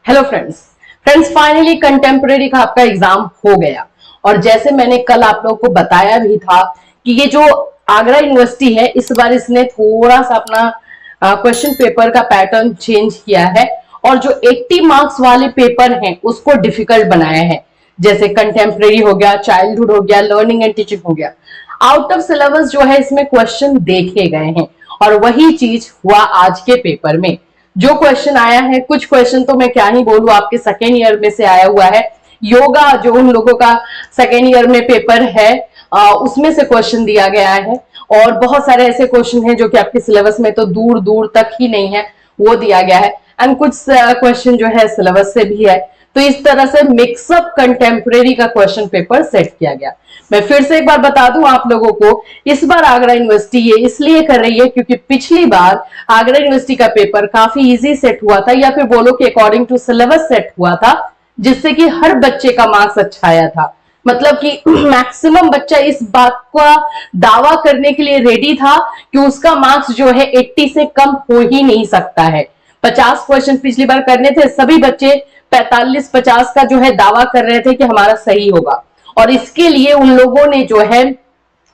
Hello friends finally contemporary का आपका exam हो गया। और जैसे मैंने कल आप लोगों को बताया भी था कि ये जो आगरा यूनिवर्सिटी है इस बार इसने थोड़ा सा अपना क्वेश्चन पेपर का पैटर्न चेंज किया है और जो 80 मार्क्स वाले पेपर हैं उसको डिफिकल्ट बनाया है। जैसे कंटेम्प्रेरी हो गया, चाइल्डहुड हो गया, लर्निंग एंड टीचिंग हो गया। आउट ऑफ सिलेबस जो है इसमें क्वेश्चन देखे गए हैं और वही चीज हुआ आज के पेपर में। जो क्वेश्चन आया है, कुछ क्वेश्चन तो मैं क्या ही बोलूं, आपके सेकेंड ईयर में से आया हुआ है। योगा जो उन लोगों का सेकेंड ईयर में पेपर है उसमें से क्वेश्चन दिया गया है। और बहुत सारे ऐसे क्वेश्चन हैं जो कि आपके सिलेबस में तो दूर दूर तक ही नहीं है, वो दिया गया है। एंड कुछ क्वेश्चन जो है सिलेबस से भी है। तो इस तरह से मिक्सअप कंटेम्प्रेरी का क्वेश्चन पेपर सेट किया गया। मैं फिर से एक बार बता दूं आप लोगों को, इस बार आगरा यूनिवर्सिटी ये इसलिए कर रही है क्योंकि पिछली बार आगरा यूनिवर्सिटी का पेपर काफी इजी सेट हुआ था, या फिर बोलो कि अकॉर्डिंग टू सिलेबस सेट हुआ था, जिससे कि हर बच्चे का मार्क्स अच्छा आया था। मतलब कि मैक्सिमम बच्चा इस बात का दावा करने के लिए रेडी था कि उसका मार्क्स जो है 80 से कम हो ही नहीं सकता है। 50 क्वेश्चन पिछली बार करने थे, सभी बच्चे 45-50 का जो है दावा कर रहे थे कि हमारा सही होगा। और इसके लिए उन लोगों ने जो है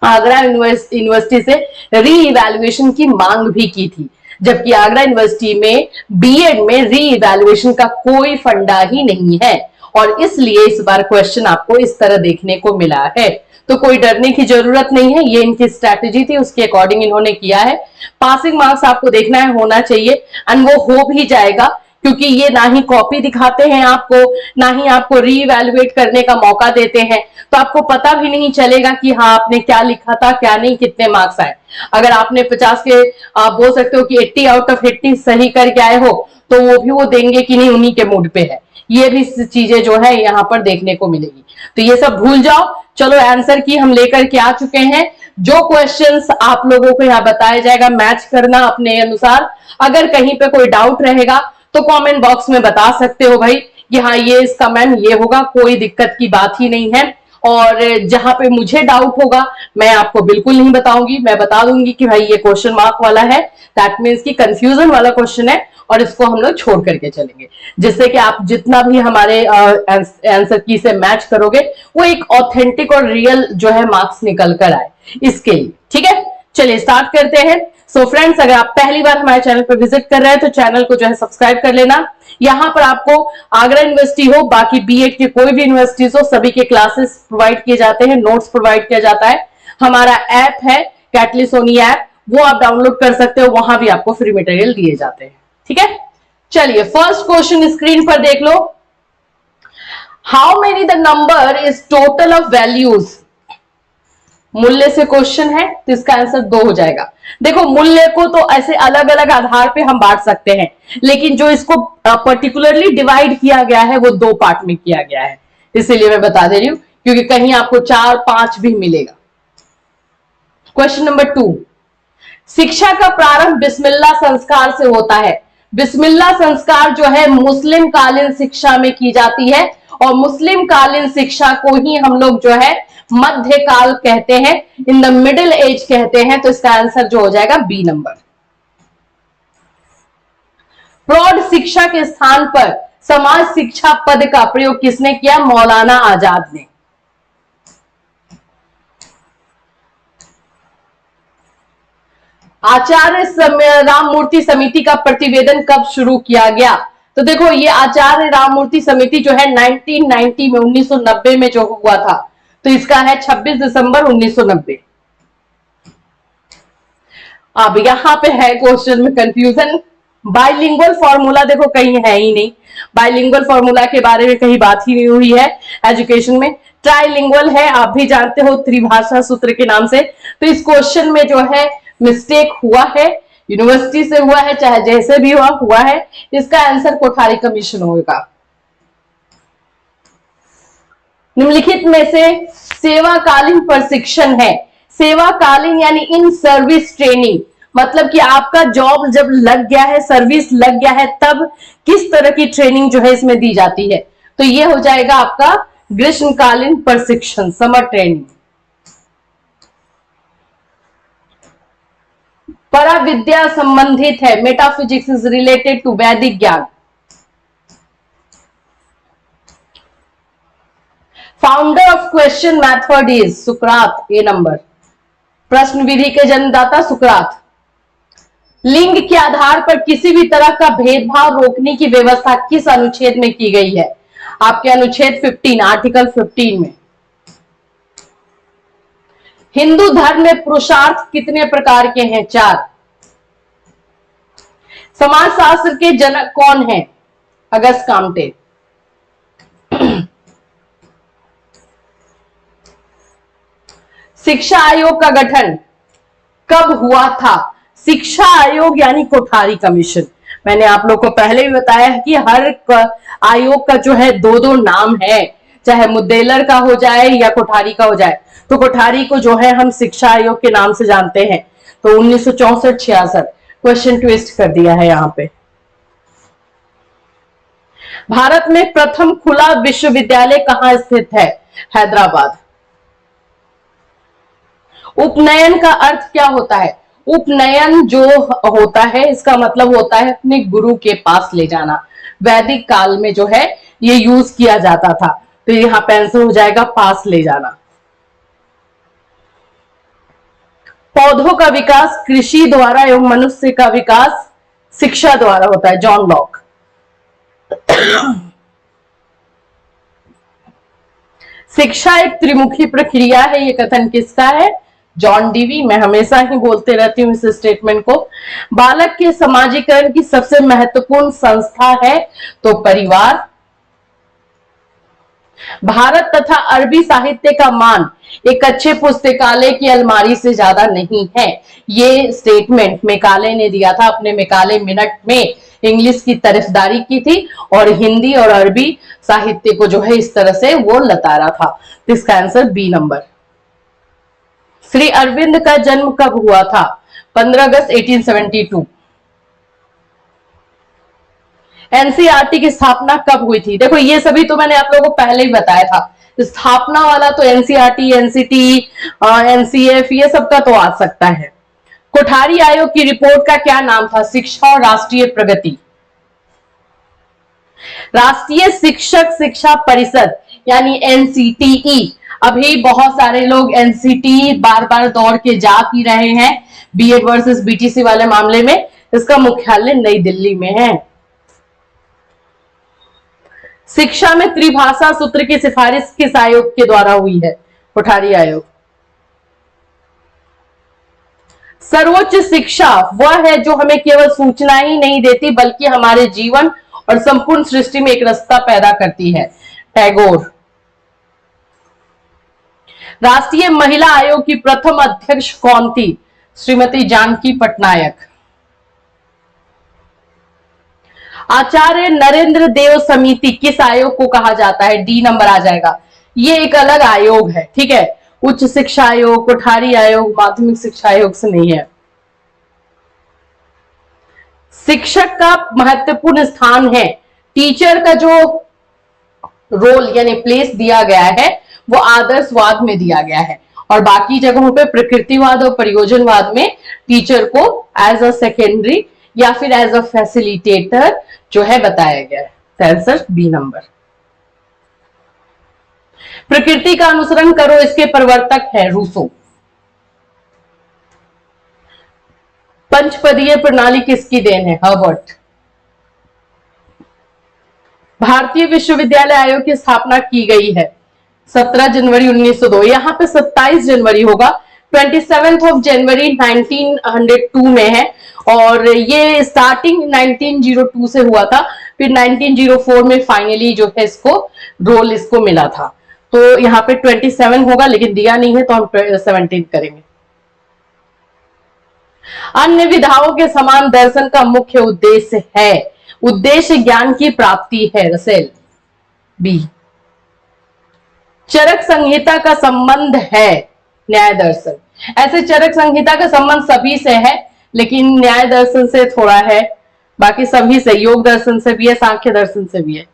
आगरा यूनिवर्सिटी से री इवैल्यूएशन की मांग भी की थी, जबकि आगरा यूनिवर्सिटी में बीएड में री इवैल्यूएशन का कोई फंडा ही नहीं है। और इसलिए इस बार क्वेश्चन आपको इस तरह देखने को मिला है। तो कोई डरने की जरूरत नहीं है, ये इनकी स्ट्रैटेजी थी, उसके अकॉर्डिंग इन्होंने किया है। पासिंग मार्क्स आपको देखना है, होना चाहिए, एंड वो हो भी जाएगा, क्योंकि ये ना ही कॉपी दिखाते हैं आपको, ना ही आपको रीइवैल्यूएट करने का मौका देते हैं। तो आपको पता भी नहीं चलेगा कि हाँ आपने क्या लिखा था, क्या नहीं, कितने मार्क्स आए। अगर आपने 50 के आप बोल सकते हो कि 80 आउट ऑफ 80 सही करके आए हो, तो वो भी वो देंगे कि नहीं, उन्हीं के मूड पे है। ये भी चीजें जो है यहाँ पर देखने को मिलेगी। तो ये सब भूल जाओ। चलो आंसर की हम लेकर के आ चुके हैं। जो क्वेश्चंस आप लोगों को यहाँ बताया जाएगा, मैच करना अपने अनुसार। अगर कहीं पे कोई डाउट रहेगा तो कमेंट बॉक्स में बता सकते हो भाई कि हाँ ये इसका मैम ये होगा, कोई दिक्कत की बात ही नहीं है। और जहां पे मुझे डाउट होगा मैं आपको बिल्कुल नहीं बताऊंगी, मैं बता दूंगी कि भाई ये क्वेश्चन मार्क वाला है, दैट मीन्स की कंफ्यूजन वाला क्वेश्चन है, और इसको हम लोग छोड़ करके चलेंगे, जिससे कि आप जितना भी हमारे आंसर की से मैच करोगे वो एक ऑथेंटिक और रियल जो है मार्क्स निकल कर आए, इसके लिए। ठीक है, चलिए स्टार्ट करते हैं। सो फ्रेंड्स, अगर आप पहली बार हमारे चैनल पर विजिट कर रहे हैं तो चैनल को जो है सब्सक्राइब कर लेना। यहाँ पर आपको आगरा यूनिवर्सिटी हो, बाकी बीएड की कोई भी यूनिवर्सिटीज हो, सभी के क्लासेस प्रोवाइड किए जाते हैं, नोट्स प्रोवाइड किया जाता है। हमारा ऐप है कैटली सोनी ऐप, वो आप डाउनलोड कर सकते हो, वहां भी आपको फ्री मटेरियल दिए जाते हैं। ठीक है, चलिए फर्स्ट क्वेश्चन स्क्रीन पर देख लो। How many the number is total of values. मूल्य से क्वेश्चन है तो इसका आंसर 2 हो जाएगा। देखो मूल्य को तो ऐसे अलग अलग आधार पे हम बांट सकते हैं, लेकिन जो इसको पर्टिकुलरली डिवाइड किया गया है वो 2 पार्ट में किया गया है, इसीलिए मैं बता दे रही हूं, क्योंकि कहीं आपको 4, 5 भी मिलेगा। क्वेश्चन नंबर 2, शिक्षा का प्रारंभ बिस्मिल्लाह संस्कार से होता है। बिस्मिल्लाह संस्कार जो है मुस्लिम कालीन शिक्षा में की जाती है, और मुस्लिम कालीन शिक्षा को ही हम लोग जो है मध्यकाल कहते हैं, इन द मिडिल एज कहते हैं। तो इसका आंसर जो हो जाएगा बी नंबर। प्रौढ़ शिक्षा के स्थान पर समाज शिक्षा पद का प्रयोग किसने किया? मौलाना आजाद ने। आचार्य राममूर्ति समिति का प्रतिवेदन कब शुरू किया गया? तो देखो ये आचार्य राममूर्ति समिति जो है 1990 में 1990 में जो हुआ था, तो इसका है 26 दिसंबर 1990। अब यहां पे है क्वेश्चन में कंफ्यूजन। बाइलिंगुअल फॉर्मूला देखो कहीं है ही नहीं, बाइलिंगुअल फॉर्मूला के बारे में कहीं बात ही नहीं हुई है एजुकेशन में। ट्राइलिंगुअल है, आप भी जानते हो, त्रिभाषा सूत्र के नाम से। तो इस क्वेश्चन में जो है मिस्टेक हुआ है, यूनिवर्सिटी से हुआ है, चाहे जैसे भी हुआ है। इसका आंसर कोठारी कमीशन होगा। निम्नलिखित में से सेवाकालीन प्रशिक्षण है। सेवाकालीन यानी इन सर्विस ट्रेनिंग, मतलब कि आपका जॉब जब लग गया है, सर्विस लग गया है, तब किस तरह की ट्रेनिंग जो है इसमें दी जाती है। तो ये हो जाएगा आपका ग्रीष्मकालीन प्रशिक्षण, समर ट्रेनिंग। पराविद्या संबंधित है, मेटाफिजिक्स इज रिलेटेड टू वैदिक ज्ञान। Founder of question method is Sukrat, A number. प्रश्न विधि के जन्मदाता सुकरात। लिंग के आधार पर किसी भी तरह का भेदभाव रोकने की व्यवस्था किस अनुच्छेद में की गई है? आपके अनुच्छेद 15, आर्टिकल 15 में। हिंदू धर्म में पुरुषार्थ कितने प्रकार के हैं? 4। समाजशास्त्र के जनक कौन है? अगस्त कामटे। शिक्षा आयोग का गठन कब हुआ था? शिक्षा आयोग यानी कोठारी कमीशन। मैंने आप लोग को पहले भी बताया कि हर आयोग का जो है दो दो नाम है, चाहे मुद्देलर का हो जाए या कोठारी का हो जाए। तो कोठारी को जो है हम शिक्षा आयोग के नाम से जानते हैं। तो 1964-66 क्वेश्चन ट्विस्ट कर दिया है यहां पे। भारत में प्रथम खुला विश्वविद्यालय कहां स्थित है? हैदराबाद। उपनयन का अर्थ क्या होता है? उपनयन जो होता है इसका मतलब होता है अपने गुरु के पास ले जाना। वैदिक काल में जो है ये यूज किया जाता था। तो यहां पे आंसर हो जाएगा पास ले जाना। पौधों का विकास कृषि द्वारा एवं मनुष्य का विकास शिक्षा द्वारा होता है। John Locke. शिक्षा एक त्रिमुखी प्रक्रिया है, ये कथन किसका है? John Dewey. मैं हमेशा ही बोलते रहती हूँ इस स्टेटमेंट को। बालक के समाजीकरण की सबसे महत्वपूर्ण संस्था है तो परिवार। भारत तथा अरबी साहित्य का मान एक अच्छे पुस्तकालय की अलमारी से ज्यादा नहीं है। ये स्टेटमेंट मेकाले ने दिया था अपने मेकाले मिनट में। इंग्लिश की तरफदारी की थी और हिंदी और अरबी साहित्य को जो है इस तरह से वो लतारा था। तो इसका answer B number. Shri Aurobindo का जन्म कब हुआ था? 15 अगस्त 1872। एनसीईआरटी की स्थापना कब हुई थी? देखो ये सभी तो मैंने आप लोगों को पहले ही बताया था। स्थापना वाला तो एनसीईआरटी, एनसीटी, एनसीएफ ये सब का तो आ सकता है। कोठारी आयोग की रिपोर्ट का क्या नाम था? शिक्षा और राष्ट्रीय प्रगति। राष्ट्रीय शिक्षक शिक्षा परिषद यानी एनसीटीई। अभी बहुत सारे लोग एनसीटी बार बार दौड़ के जा भी रहे हैं बीएड वर्सेस बीटीसी वाले मामले में। इसका मुख्यालय नई दिल्ली में है। शिक्षा में त्रिभाषा सूत्र की सिफारिश किस आयोग के द्वारा हुई है? कोठारी आयोग। सर्वोच्च शिक्षा वह है जो हमें केवल सूचना ही नहीं देती बल्कि हमारे जीवन और संपूर्ण सृष्टि में एक रास्ता पैदा करती है। टैगोर। राष्ट्रीय महिला आयोग की प्रथम अध्यक्ष कौन थी? श्रीमती जानकी पटनायक। आचार्य नरेंद्र देव समिति किस आयोग को कहा जाता है? डी नंबर आ जाएगा। ये एक अलग आयोग है, ठीक है। उच्च शिक्षा आयोग, कोठारी आयोग, माध्यमिक शिक्षा आयोग से नहीं है। शिक्षक का महत्वपूर्ण स्थान है। टीचर का जो रोल यानी प्लेस दिया गया है वो आदर्शवाद में दिया गया है और बाकी जगहों पे प्रकृतिवाद और प्रयोजनवाद में टीचर को एज अ सेकेंडरी या फिर एज अ फैसिलिटेटर जो है बताया गया है। Answer B number. प्रकृति का अनुसरण करो इसके प्रवर्तक है रूसो। पंचपदीय प्रणाली किसकी देन है? हर्बर्ट। भारतीय विश्वविद्यालय आयोग की स्थापना की गई है 17 जनवरी 1902। यहाँ पे 27 जनवरी होगा। 27 जनवरी 1902 में है और ये स्टार्टिंग 1902 से हुआ था। फिर 1904 में फाइनली जो है इसको रोल इसको मिला था। तो यहाँ पे 27 होगा लेकिन दिया नहीं है तो हम 17 करेंगे। अन्य विधाओं के समान दर्शन का मुख्य उद्देश्य है। उद्देश्य ज्ञान की प्राप्ति है। रसेल। बी। चरक संहिता का संबंध है न्याय दर्शन। ऐसे चरक संहिता का संबंध सभी से है लेकिन न्याय दर्शन से थोड़ा है, बाकी सभी से। योग दर्शन से भी है, सांख्य दर्शन से भी है।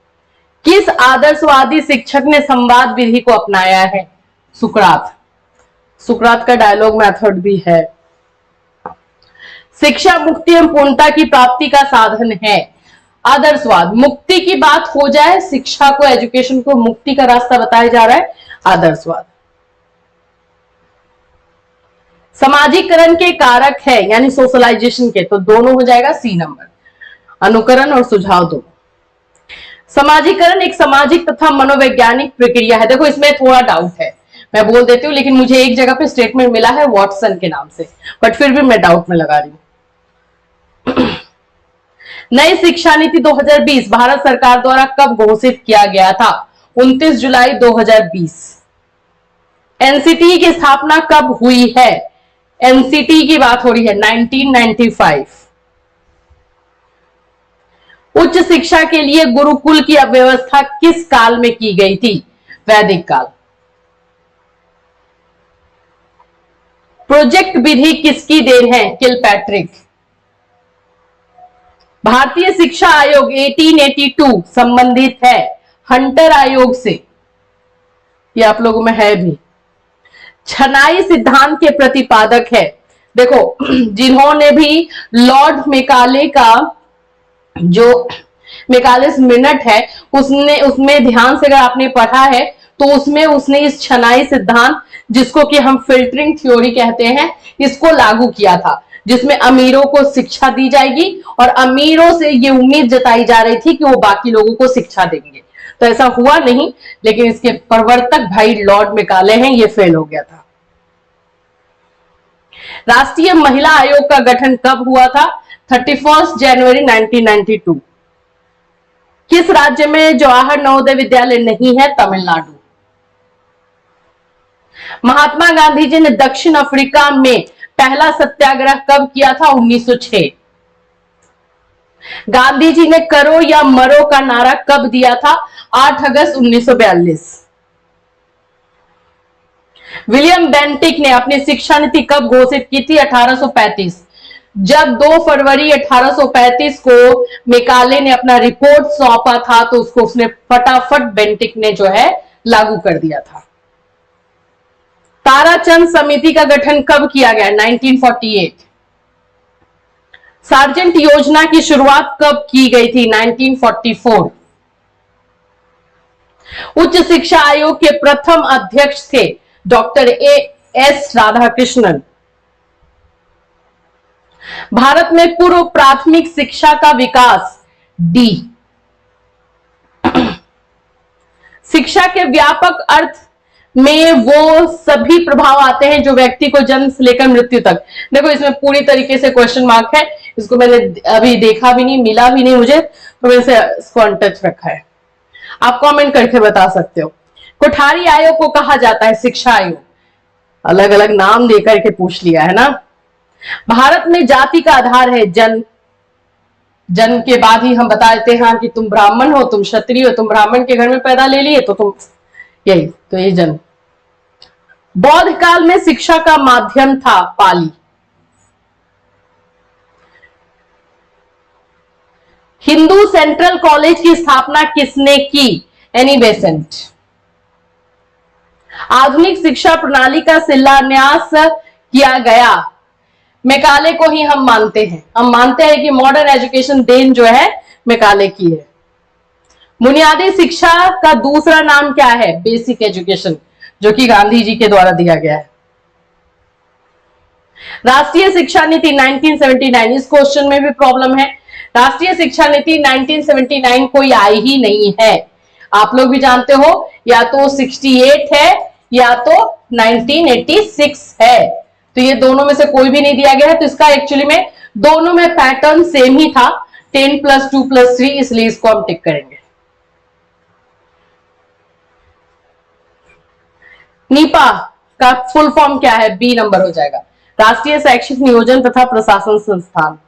किस आदर्शवादी शिक्षक ने संवाद विधि को अपनाया है? सुकरात। सुकरात का डायलॉग मेथड भी है। शिक्षा मुक्ति एवं पूर्णता की प्राप्ति का साधन है। आदर्शवाद। मुक्ति की बात हो जाए, शिक्षा को, एजुकेशन को मुक्ति का रास्ता बताया जा रहा है। आदर्शवाद। समाजीकरण के कारक है यानी सोशलाइजेशन के, तो दोनों हो जाएगा सी नंबर, अनुकरण और सुझाव दो। समाजीकरण एक सामाजिक तथा मनोवैज्ञानिक प्रक्रिया है। देखो इसमें थोड़ा डाउट है, मैं बोल देती हूँ, लेकिन मुझे एक जगह पे स्टेटमेंट मिला है वॉटसन के नाम से, बट फिर भी मैं डाउट में लगा रही हूं। नई शिक्षा नीति 2020 भारत सरकार द्वारा कब घोषित किया गया था? 29 जुलाई 2020। एनसीटी की स्थापना कब हुई है? एनसीटी की बात हो रही है 1995। उच्च शिक्षा के लिए गुरुकुल की व्यवस्था किस काल में की गई थी? वैदिक काल। प्रोजेक्ट विधि किसकी देन है? किलपैट्रिक। भारतीय शिक्षा आयोग 1882 संबंधित है हंटर आयोग से, ये आप लोगों में है भी। छनाई सिद्धांत के प्रतिपादक है, देखो जिन्होंने भी लॉर्ड मेकाले का जो मेकालेस मिनट है उसमें ध्यान से अगर आपने पढ़ा है तो उसमें उसने इस छनाई सिद्धांत, जिसको कि हम फिल्टरिंग थ्योरी कहते हैं, इसको लागू किया था, जिसमें अमीरों को शिक्षा दी जाएगी और अमीरों से ये उम्मीद जताई जा रही थी कि वो बाकी लोगों को शिक्षा देंगे। तो ऐसा हुआ नहीं, लेकिन इसके प्रवर्तक भाई लॉर्ड मेकाले हैं, ये फेल हो गया था। राष्ट्रीय महिला आयोग का गठन कब हुआ था? 31 जनवरी 1992। किस राज्य में जवाहर नवोदय विद्यालय नहीं है? तमिलनाडु। महात्मा गांधी जी ने दक्षिण अफ्रीका में पहला सत्याग्रह कब किया था? 1906। गांधी जी ने करो या मरो का नारा कब दिया था? 8 अगस्त 1942। विलियम बेंटिक ने अपनी शिक्षा नीति कब घोषित की थी? 1835। जब 2 फरवरी 1835 को मेकाले ने अपना रिपोर्ट सौंपा था तो उसको उसने फटाफट बेंटिक ने जो है लागू कर दिया था। ताराचंद समिति का गठन कब किया गया? 1948। सार्जेंट योजना की शुरुआत कब की गई थी? 1944। उच्च शिक्षा आयोग के प्रथम अध्यक्ष थे डॉक्टर एस राधाकृष्णन। भारत में पूर्व प्राथमिक शिक्षा का विकास डी। शिक्षा के व्यापक अर्थ में वो सभी प्रभाव आते हैं जो व्यक्ति को जन्म से लेकर मृत्यु तक। देखो इसमें पूरी तरीके से क्वेश्चन मार्क है, इसको मैंने अभी देखा भी नहीं, मिला भी नहीं मुझे, तो मैंने इसको अनटच रखा है। आप कमेंट करके बता सकते हो। कोठारी आयोग को कहा जाता है शिक्षा आयोग, अलग अलग नाम देकर के पूछ लिया है ना। भारत में जाति का आधार है जन्म। जन्म के बाद ही हम बता देते हैं कि तुम ब्राह्मण हो, तुम क्षत्रिय हो, तुम ब्राह्मण के घर में पैदा ले लिए तो तुम यही, तो ये जन्म। बौद्ध काल में शिक्षा का माध्यम था पाली। हिंदू सेंट्रल कॉलेज की स्थापना किसने की? Annie Besant. आधुनिक शिक्षा प्रणाली का शिलान्यास किया गया, मेकाले को ही हम मानते हैं। हम मानते हैं कि मॉडर्न एजुकेशन देन जो है मेकाले की है। बुनियादी शिक्षा का दूसरा नाम क्या है? बेसिक एजुकेशन, जो कि गांधी जी के द्वारा दिया गया है। राष्ट्रीय शिक्षा नीति 1979, इस क्वेश्चन में भी प्रॉब्लम है। राष्ट्रीय शिक्षा नीति 1979 कोई आई ही नहीं है, आप लोग भी जानते हो, या तो 68 है या तो 1986 है, तो ये दोनों में से कोई भी नहीं दिया गया है। तो इसका एक्चुअली में दोनों में पैटर्न सेम ही था, 10 + 2 + 3, इसलिए इसको हम टिक करेंगे। नीपा का फुल फॉर्म क्या है? बी नंबर हो जाएगा, राष्ट्रीय शैक्षिक नियोजन तथा प्रशासन संस्थान।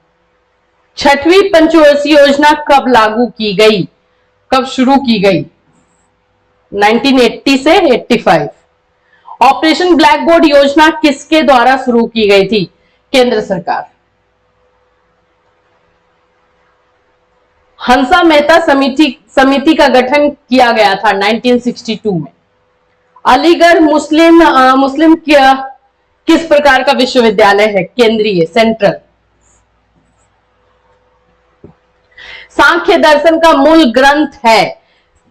6वीं पंचवर्षीय योजना कब लागू की गई? कब शुरू की गई? 1980 से 85। ऑपरेशन ब्लैक बोर्ड योजना किसके द्वारा शुरू की गई थी? केंद्र सरकार। हंसा मेहता समिति का गठन किया गया था 1962 में। अलीगढ़ मुस्लिम किस प्रकार का विश्वविद्यालय है? केंद्रीय, सेंट्रल। सांख्य दर्शन का मूल ग्रंथ है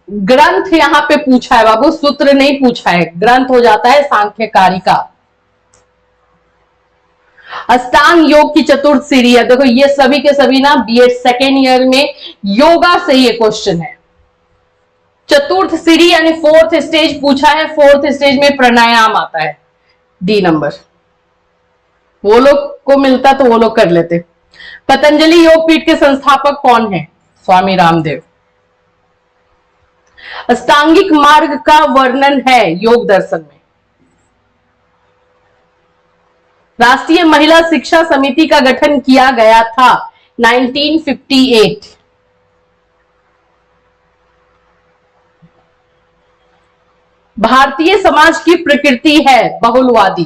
ग्रंथ यहां पे पूछा है बाबू, सूत्र नहीं पूछा है, ग्रंथ हो जाता है सांख्य कारिका। अष्टांग योग की चतुर्थ सीढ़ी है। देखो ये सभी के सभी ना बीएड सेकेंड ईयर में योगा से ये क्वेश्चन है। चतुर्थ सीढ़ी यानी फोर्थ स्टेज पूछा है, फोर्थ स्टेज में प्राणायाम आता है, डी नंबर। वो लोग को मिलता तो वो लोग कर लेते। पतंजलि योग पीठ के संस्थापक कौन है? स्वामी रामदेव। अष्टांगिक मार्ग का वर्णन है योग दर्शन में। राष्ट्रीय महिला शिक्षा समिति का गठन किया गया था 1958। भारतीय समाज की प्रकृति है बहुलवादी,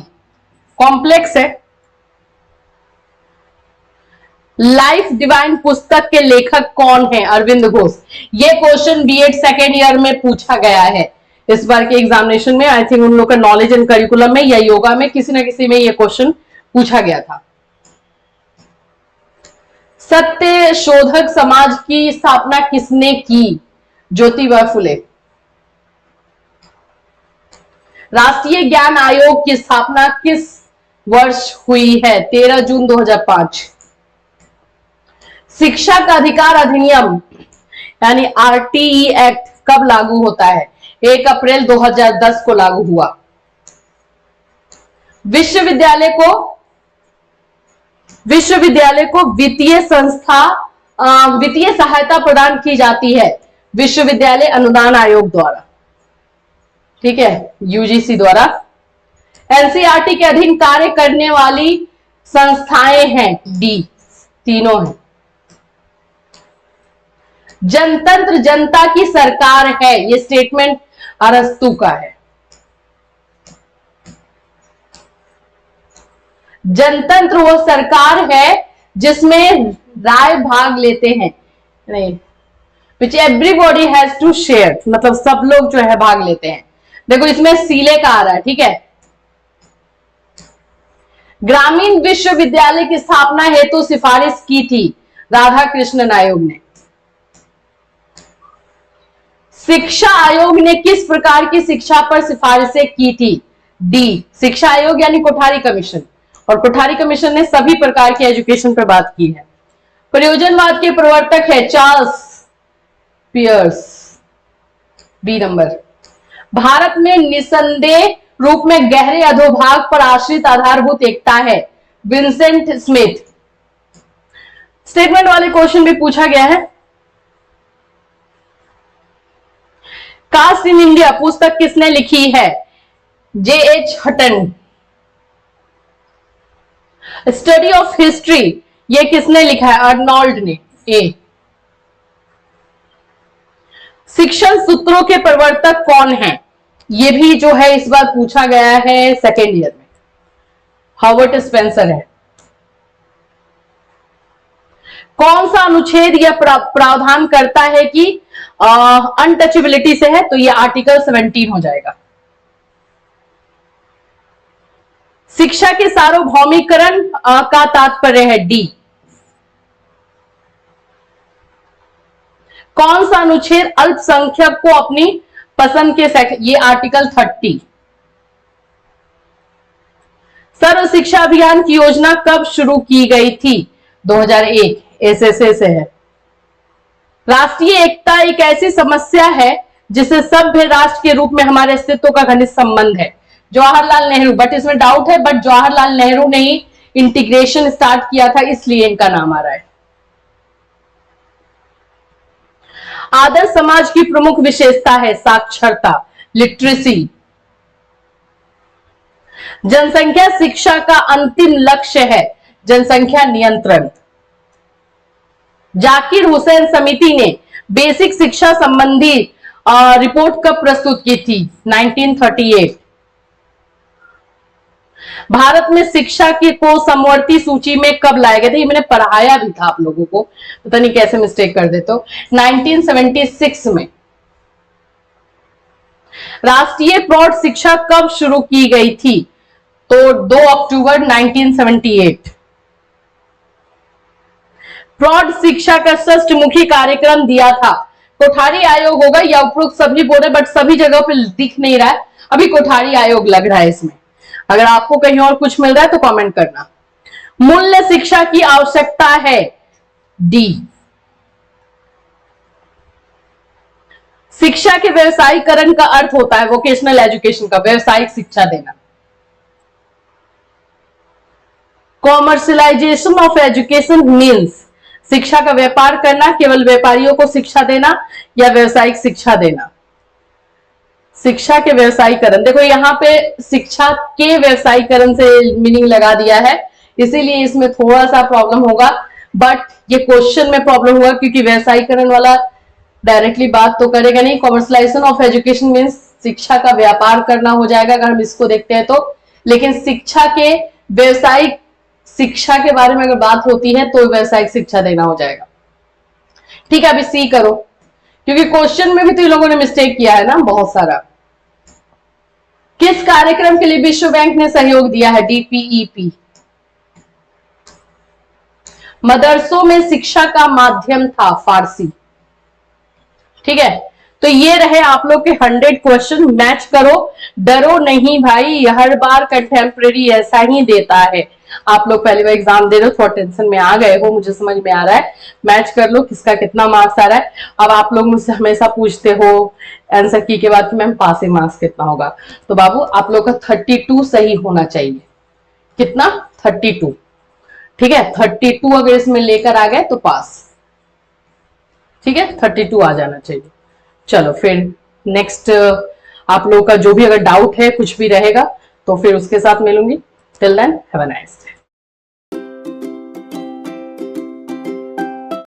कॉम्प्लेक्स है। लाइफ डिवाइन पुस्तक के लेखक कौन है? अरविंद घोष। ये क्वेश्चन बीएड सेकेंड ईयर में पूछा गया है इस बार के एग्जामिनेशन में। आई थिंक उन लोग का नॉलेज एंड करिकुलम में या योगा में किसी ना किसी में ये क्वेश्चन पूछा गया था। सत्य शोधक समाज की स्थापना किसने की? ज्योतिबा फुले। राष्ट्रीय ज्ञान आयोग की स्थापना किस वर्ष हुई है? 13 जून 2005। शिक्षा का अधिकार अधिनियम यानी आरटीई एक्ट कब लागू होता है? 1 अप्रैल 2010 को लागू हुआ। विश्वविद्यालय को वित्तीय संस्था वित्तीय सहायता प्रदान की जाती है विश्वविद्यालय अनुदान आयोग द्वारा, ठीक है, यूजीसी द्वारा। एनसीईआरटी के अधीन कार्य करने वाली संस्थाएं हैं, डी, तीनों हैं। जनतंत्र जनता की सरकार है, ये स्टेटमेंट अरस्तु का है। जनतंत्र वो सरकार है जिसमें राय भाग लेते हैं, नहीं, विच एवरीबॉडी हैज टू शेयर, मतलब सब लोग जो है भाग लेते हैं। देखो इसमें सीले का आ रहा है, ठीक है। ग्रामीण विश्वविद्यालय की स्थापना हेतु सिफारिश की थी राधा कृष्णन आयोग ने। शिक्षा आयोग ने किस प्रकार की शिक्षा पर सिफारिशें की थी? डी, शिक्षा आयोग यानी कोठारी कमीशन। और कोठारी कमीशन ने सभी प्रकार की एजुकेशन पर बात की है। प्रयोजनवाद के प्रवर्तक है Charles Peirce, B number. Bharat में निसंदेह रूप में गहरे अधोभाग पर आश्रित आधारभूत एकता है, विंसेंट स्मिथ। स्टेटमेंट वाले क्वेश्चन भी पूछा गया है। कास्ट इन इंडिया पुस्तक किसने लिखी है? J.H. Hutton. Study of history ये किसने लिखा है? अर्नोल्ड ने, ए। शिक्षण सूत्रों के प्रवर्तक कौन हैं? ये भी जो है इस बार पूछा गया है सेकेंड ईयर में, हर्बर्ट स्पेंसर है। कौन सा अनुच्छेद यह प्रावधान करता है कि अनटचेबिलिटी से है? तो ये आर्टिकल 17 हो जाएगा। शिक्षा के सार्वभौमिकरण का तात्पर्य है, डी। कौन सा अनुच्छेद अल्पसंख्यक को अपनी पसंद के ये आर्टिकल 30। सर्व शिक्षा अभियान की योजना कब शुरू की गई थी? 2001, एसएसए से है। राष्ट्रीय एकता एक ऐसी समस्या है जिसे सभ्य राष्ट्र के रूप में हमारे अस्तित्व का घनिष्ठ संबंध है। जवाहरलाल नेहरू, बट इसमें डाउट है, बट जवाहरलाल नेहरू ने ही इंटीग्रेशन स्टार्ट किया था इसलिए इनका नाम आ रहा है। आदर्श समाज की प्रमुख विशेषता है साक्षरता, लिटरेसी। जनसंख्या शिक्षा का अंतिम लक्ष्य है जनसंख्या नियंत्रण। जाकिर हुसैन समिति ने बेसिक शिक्षा संबंधी रिपोर्ट कब प्रस्तुत की थी? 1938। भारत में शिक्षा की को समवर्ती सूची में कब लाया गया था? ये मैंने पढ़ाया भी था आप लोगों को, पता नहीं कैसे मिस्टेक कर देते हो। 1976 में। राष्ट्रीय प्रौढ़ शिक्षा कब शुरू की गई थी? तो 2 अक्टूबर 1978। प्रौढ़ शिक्षा का षष्ठमुखी कार्यक्रम दिया था कोठारी आयोग होगा या उपरोक्त सभी बोल रहे, बट सभी जगह पे दिख नहीं रहा है, अभी कोठारी आयोग लग रहा है इसमें। अगर आपको कहीं और कुछ मिल रहा है तो कमेंट करना। मूल्य शिक्षा की आवश्यकता है, डी। शिक्षा के व्यवसायीकरण का अर्थ होता है वोकेशनल एजुकेशन का, व्यवसायिक शिक्षा देना। कॉमर्शलाइजेशन ऑफ एजुकेशन मीन्स शिक्षा का व्यापार करना, केवल व्यापारियों को शिक्षा देना या व्यवसायिक शिक्षा देना। शिक्षा के व्यवसायीकरण, देखो यहाँ पे शिक्षा के व्यवसायीकरण से मीनिंग लगा दिया है, इसीलिए इसमें थोड़ा सा प्रॉब्लम होगा, बट ये क्वेश्चन में प्रॉब्लम होगा क्योंकि व्यवसायीकरण वाला डायरेक्टली बात तो करेगा नहीं। कॉमर्शलाइजेशन ऑफ एजुकेशन मीन्स शिक्षा का व्यापार करना हो जाएगा अगर हम इसको देखते हैं तो, लेकिन शिक्षा के व्यवसायिक शिक्षा के बारे में अगर बात होती है तो व्यवसायिक शिक्षा देना हो जाएगा। ठीक है, अभी सी करो, क्योंकि क्वेश्चन में भी तो इन लोगों ने मिस्टेक किया है ना बहुत सारा। किस कार्यक्रम के लिए विश्व बैंक ने सहयोग दिया है, डीपीईपी। मदरसों में शिक्षा का माध्यम था फारसी। ठीक है, तो ये रहे आप लोग के 100 क्वेश्चन, मैच करो, डरो नहीं भाई, हर बार कंटेम्प्रेरी ऐसा ही देता है। आप लोग पहली बार एग्जाम दे रहे हो, थोड़ा टेंशन में आ गए हो, मुझे समझ में आ रहा है, मैच कर लो किसका कितना मार्क्स आ रहा है। अब आप लोग मुझसे हमेशा पूछते हो आंसर की के बाद कि मैम पासिंग मार्क्स कितना होगा, तो बाबू आप लोग का 32 सही होना चाहिए। कितना, 32। ठीक है, 32 अगर इसमें लेकर आ गए तो पास। ठीक है, 32 आ जाना चाहिए। चलो फिर नेक्स्ट आप लोगों का जो भी अगर डाउट है कुछ भी रहेगा तो फिर उसके साथ मिलूंगी। Till then have a nice day.